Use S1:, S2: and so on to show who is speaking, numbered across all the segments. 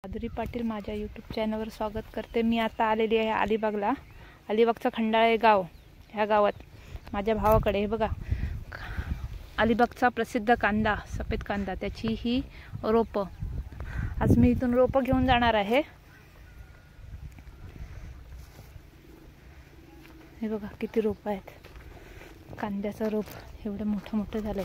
S1: माधुरी पाटील माझ्या यूट्यूब चॅनलवर स्वागत करते। मी आता आलेली आहे अलिबागला। अलिबागचा खंडाळे गाव, ह्या गावात माझ्या भावाकडे हे बघा अलिबागचा प्रसिद्ध कांदा, सफेद कांदा, त्याची ही रोपं। आज मी इथून रोपं घेऊन जाणार आहे। हे बघा किती रोपं आहेत। कांद्याचं रोप एवढं मोठं मोठं झालंय।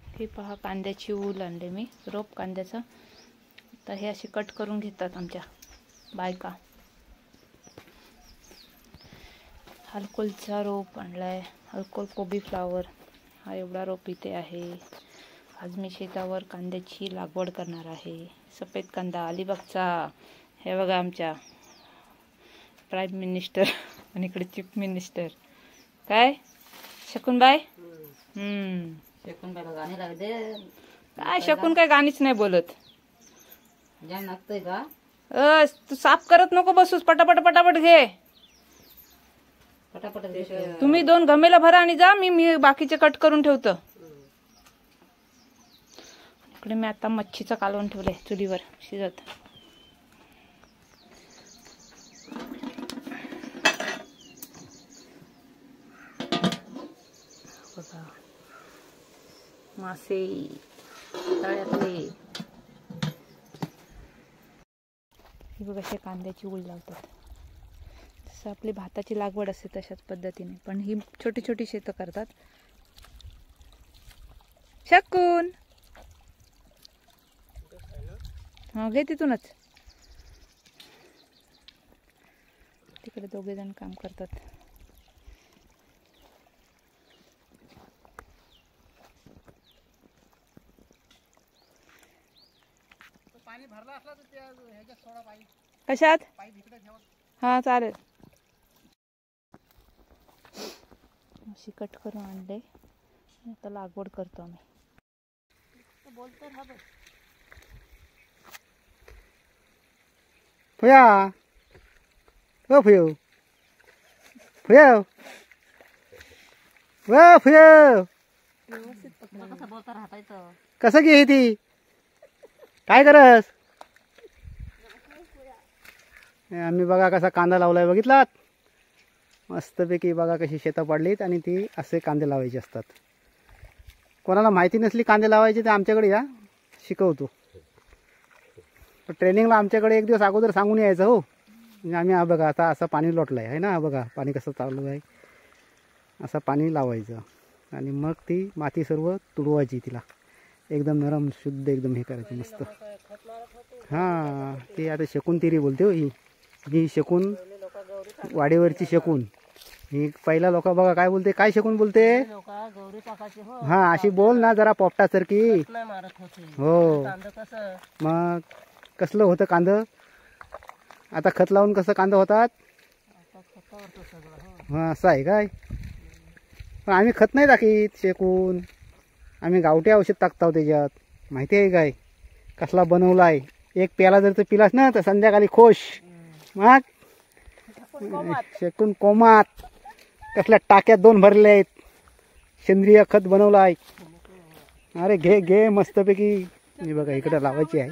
S1: हे पहा कांद्याची ऊल आणले मी, रोप कांद्याचं। तर हे असे कट करून घेतात आमच्या बायका। अल्कोलचा रोप आणलाय, अल्कोल कोबी फ्लावर, हा एवढा रोप इथे आहे। आज मी शेतावर कांद्याची लागवड करणार आहे। सफेद कांदा अलिबागचा। हे बघा आमच्या प्राईम मिनिस्टर आणि इकडे चीफ मिनिस्टर काय शकुनबाई।
S2: शकुनबाईला गाणी लागते
S1: काय? शकून काय गाणीच नाही बोलत।
S2: जाम लागतंय का?
S1: तू साफ करत नको बसूस, पटापट पटापट घे।
S2: पटापट
S1: तुम्ही 2 गमेला भरा आणि जा, मी बाकीचे कट करून ठेवतो। इकडे मी आता मच्छीचं कालवण ठेवलंय चुलीवर शिजत। बघा मासे तळ्यातले। ही बघा अशी कांद्याची ऊल लावतात। जसं आपली भाताची लागवड असते तशाच पद्धतीने, पण ही छोटी छोटी शेतं करतात। शकून हा घे तिथूनच। तिकडे 2 जण काम करतात।
S3: पाणी भरला असला तर त्या ह्याच्यात सोडा पाणी।
S1: कशात?
S3: पाईप इकडे ठेवा। हा
S1: चालेल। अशी कट करून आणले, आता लागवड करतो आम्ही। बोलतो हा बस
S3: फुया ओ फुयो फुयो वा फुयो।
S1: व्यवस्थित पकडा।
S2: कसं बोलता राहतायचं?
S3: कसं घे ती काय करस? आम्ही बघा कसा कांदा लावलाय, बघितलात? मस्तपैकी बघा कशी शेतं पडलीत आणि ती असे कांदे लावायचे असतात। कोणाला माहिती नसली कांदे लावायचे तर आमच्याकडे या, शिकवतो। ट्रेनिंगला आमच्याकडे 1 दिवस अगोदर सांगून यायचं हो। म्हणजे आम्ही हा बघा आता असं पाणी लोटलं आहे ना, बघा पाणी कसं चालू आहे, असं पाणी लावायचं आणि मग ती माती सर्व तुडवायची, तिला एकदम नरम शुद्ध एकदम हे करायचं मस्त। हां ती आता शकून तिरी बोलते हो ही शकून वाडीवरची शकून। ही पहिला लोक बघा काय बोलते, काय शकून बोलते? हां अशी बोल ना जरा पोपटासारखी। हो मग कसलं होतं कांदं? आता खत लावून कसं कांदं होतात? हां असं आहे काय? पण आम्ही खत नाही टाकीत शेकून, आम्ही गावठी औषध टाकतो त्याच्यात, माहिती आहे काय? कसला बनवला आहे, 1 प्याला जर तू पिलास ना तर संध्याकाळी खुश। मग शेकून कोमात कसल्या टाक्यात 2 भरले आहेत, सेंद्रिय खत बनवलं आहे। अरे घे घे मस्तपैकी। हे बघा इकडे लावायची आहे,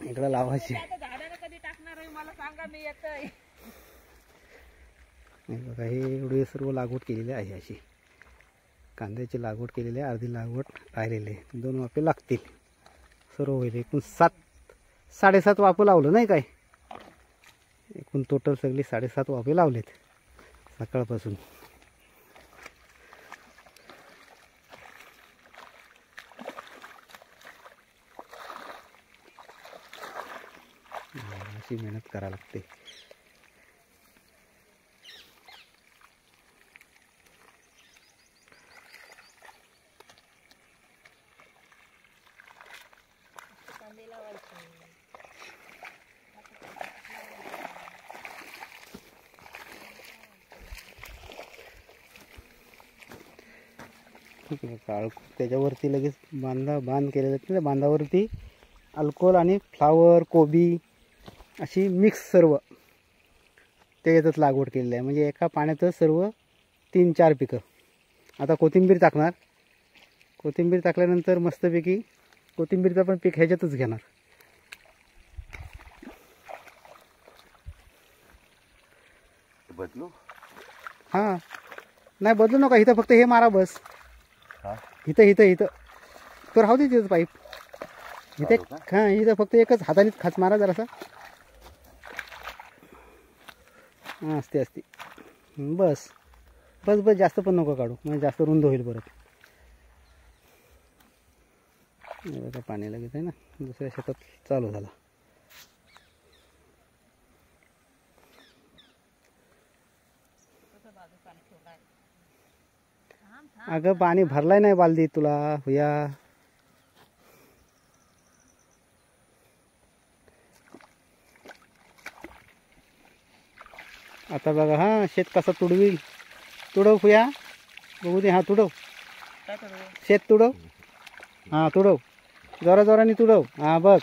S3: इकडे लावायची आहे। बघा हे एवढी सर्व लागवड केलेली आहे, अशी कांद्याची लागवड केलेली आहे। अर्धी लागवड राहिलेली आहे, 2 वाफे लागतील, सर्व होईल। एकूण 7-7.5 वाफे लावलं नाही काय? एकूण टोटल सगळी 7.5 वाफे लावलेत सकाळपासून। अशी मेहनत करावी लागते। ठीक आहे, त्याच्यावरती लगेच बांध केलेले आहेत। बांधावरती अल्कोहोल आणि फ्लावर कोबी अशी मिक्स सर्व त्याच्यातच लागवड केलेली आहे। म्हणजे एका पाण्यातच सर्व 3-4 पिकं आता कोथिंबीर टाकणार. कोथिंबीर टाकल्यानंतर मस्तपैकी कोथिंबीरचं पण पीक ह्याच्यातच घेणार.
S4: बदलू
S3: हां नाही बदलू नका. इथं फक्त हे मारा बस. इथं इथं इथं तो राहू दे तिथं पाईप. इथे हां इथं फक्त एकच हातानेच खाच मारा जरासा. हां असते असते. बस बस बस जास्त पण नको काढू म्हणजे जास्त रुंद होईल परत. बघा पाणी लगेच आहे ना दुसऱ्या शेतात चालू झाला. अगं पाणी भरलाय नाही बालदी तुला हुया. आता बघा हां शेत कसं तुडवील. तुडव हुया बघू दे. हां तुडव शेत तुडव. हां तुडव जोरा जोराने तुडव. हां बघ.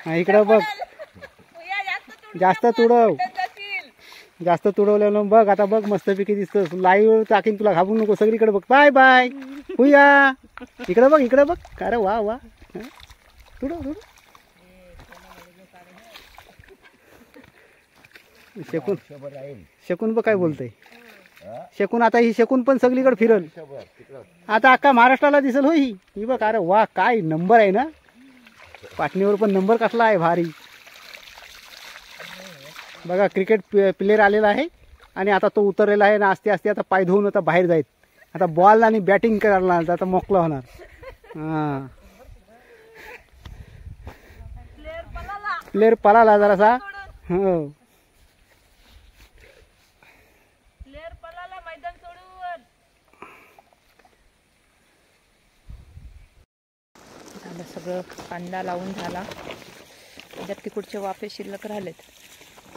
S3: हां इकडं बघ. जास्त तुडव. जास्त तुडवल्यानं बघ. आता बघ मस्तपैकी दिसतं. लाईव्ह टाकीन तुला घाबरू नको. सगळीकडे बघ. बाय बाय हुया. इकडं बघ इकडं बघ. अरे वा वा. तुडव तुडव. शेकून शेकून बघ काय बोलतंय. शेकून आता ही शेकून पण सगळीकडे फिरल. आता अख्खा महाराष्ट्राला दिसल हो ही. ही बघ. अरे वा काय नंबर आहे ना. पाटणीवर पण नंबर कसला आहे भारी. बघा क्रिकेट प्लेयर आलेला आहे आणि आता तो उतरलेला आहे ना. आस्ते आस्ते आता पाय धुवून आता बाहेर जाईल. आता बॉल आणि बॅटिंग करायला आता मोकळं होणार. हां प्लेयर पळाला जरासा. हो
S1: झालं सगळं. कांदा लावून झाला. त्याच्यात तिकडचे वाफे शिल्लक राहिलेत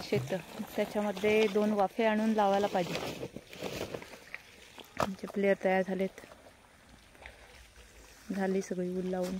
S1: शेत. त्याच्यामध्ये 2 वाफे आणून लावायला पाहिजे. आमचे प्लेयर तयार झालेत. झाली सगळी ऊल लावून.